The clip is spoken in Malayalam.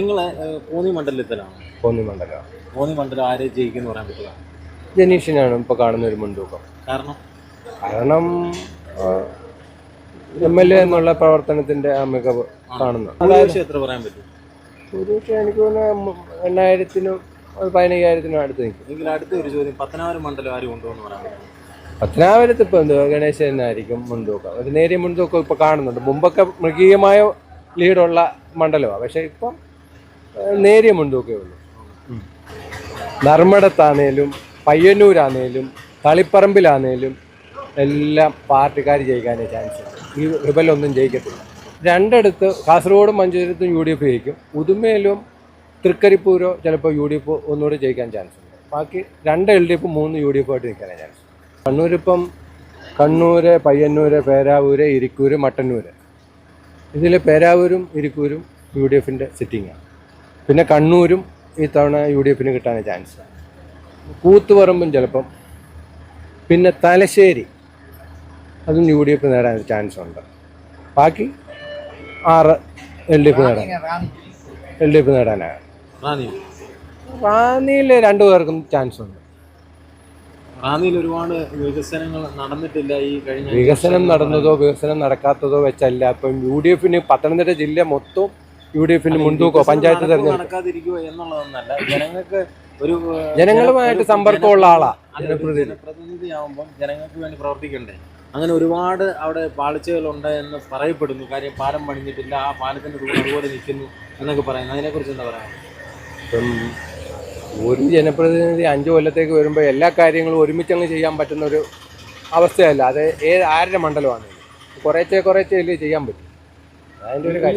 നിങ്ങൾ കോന്നി മണ്ഡലത്തിലാണ്. കോന്നി മണ്ഡലം. കോന്നി മണ്ഡലം ആരെ ജയിക്കുമെന്ന് പറയാൻ പറ്റില്ല. ജനീഷിനാണ് ഇപ്പോൾ കാണുന്ന ഒരു മുൻതൂക്കം. കാരണം MLA എന്നുള്ള പ്രവർത്തനത്തിന്റെ ആ മികവ് കാണുന്നു. അതായത് എത്ര പറയാൻ പറ്റും? സുരേഷ് എനിക്ക് തോന്നുന്നു 8,000-നും 15,000-നും അടുത്ത് നിൽക്കും. എങ്കിൽ അടുത്ത ഒരു ചോദ്യം, പത്തനാപുരം മണ്ഡലം ആര് കൊണ്ടുപോകുന്നു പറയാൻ പറ്റും? പത്തനാപുരത്ത് ഇപ്പോൾ എന്തുവാ, ഗണേശനായിരിക്കും മുൻതൂക്കം. ഒരു നേരിയ മുൻതൂക്കം ഇപ്പോൾ കാണുന്നുണ്ട്. മുമ്പൊക്കെ മൃഗീയമായ ലീഡുള്ള മണ്ഡലമാണ്, പക്ഷേ ഇപ്പം നേരിയ മുൻതൂക്കമേ ഉള്ളൂ. ധർമ്മടത്താണേലും പയ്യന്നൂരാണേലും തളിപ്പറമ്പിലാണേലും എല്ലാം പാർട്ടിക്കാർ ജയിക്കാനേ ചാൻസ് ഉണ്ട്. ഈ റിബലൊന്നും ജയിക്കത്തില്ല. രണ്ടിടത്ത് കാസർഗോഡും മഞ്ചേരത്തും UDF ജയിക്കും. ഉദുമയിലും തൃക്കരിപ്പൂരോ ചിലപ്പോൾ UDF ഒന്നുകൂടി ജയിക്കാൻ ചാൻസ് ഉണ്ട്. ബാക്കി 2 LDF 3 UDF ആയിട്ട് നിൽക്കാനേ ചാൻസ്. കണ്ണൂരിപ്പം കണ്ണൂര്, പയ്യന്നൂര്, പേരാവൂര്, ഇരിക്കൂര്, മട്ടന്നൂര്. ഇതിൽ പേരാവൂരും ഇരിക്കൂരും UDFൻ്റെ സിറ്റിങ്ങാണ്. പിന്നെ കണ്ണൂരും ഈ തവണ UDFന് കിട്ടാനേ ചാൻസ്. കൂത്തുപറമ്പും ചിലപ്പം. പിന്നെ തലശ്ശേരി അതും UDF നേടാൻ ചാൻസ് ഉണ്ട്. ബാക്കി 6 LDF നേടാനാണ്. റാന്നിയിൽ 2 പേർക്കും ചാൻസ് ഉണ്ട്. റാന്നിയിൽ ഒരുപാട് വികസനങ്ങൾ നടന്നിട്ടില്ല ഈ കഴിഞ്ഞ. വികസനം നടന്നതോ വികസനം നടക്കാത്തതോ വെച്ചല്ല. ഇപ്പം UDFന് പത്തനംതിട്ട ജില്ല മൊത്തം UDFന് മുൻതൂക്കോ പഞ്ചായത്ത് തെരഞ്ഞെടുപ്പ് നടക്കാതിരിക്കുക എന്നുള്ളതൊന്നല്ല. ജനങ്ങൾക്ക് ഒരു ജനങ്ങളുമായിട്ട് സമ്പർക്കമുള്ള ആളാണ്. പ്രതിനിധിയാവുമ്പം ജനങ്ങൾക്ക് വേണ്ടി പ്രവർത്തിക്കണ്ടേ. അങ്ങനെ ഒരുപാട് അവിടെ പാളിച്ചകളുണ്ട് എന്ന് പറയപ്പെടുന്നു. കാര്യം പാലം പണിഞ്ഞിട്ടില്ല, ആ പാലത്തിൻ്റെ തൂണ് അതുപോലെ നിൽക്കുന്നു എന്നൊക്കെ പറയുന്നു. അതിനെക്കുറിച്ച് എന്താ പറയാ? ഇപ്പം ഒരു ജനപ്രതിനിധി 5 കൊല്ലത്തേക്ക് വരുമ്പോൾ എല്ലാ കാര്യങ്ങളും ഒരുമിച്ചങ്ങ് ചെയ്യാൻ പറ്റുന്ന ഒരു അവസ്ഥയല്ല. അത് ആരുടെ മണ്ഡലമാണെങ്കിലും കുറേച്ചേ ചെയ്യാൻ പറ്റും. അതിൻ്റെ ഒരു കാര്യം.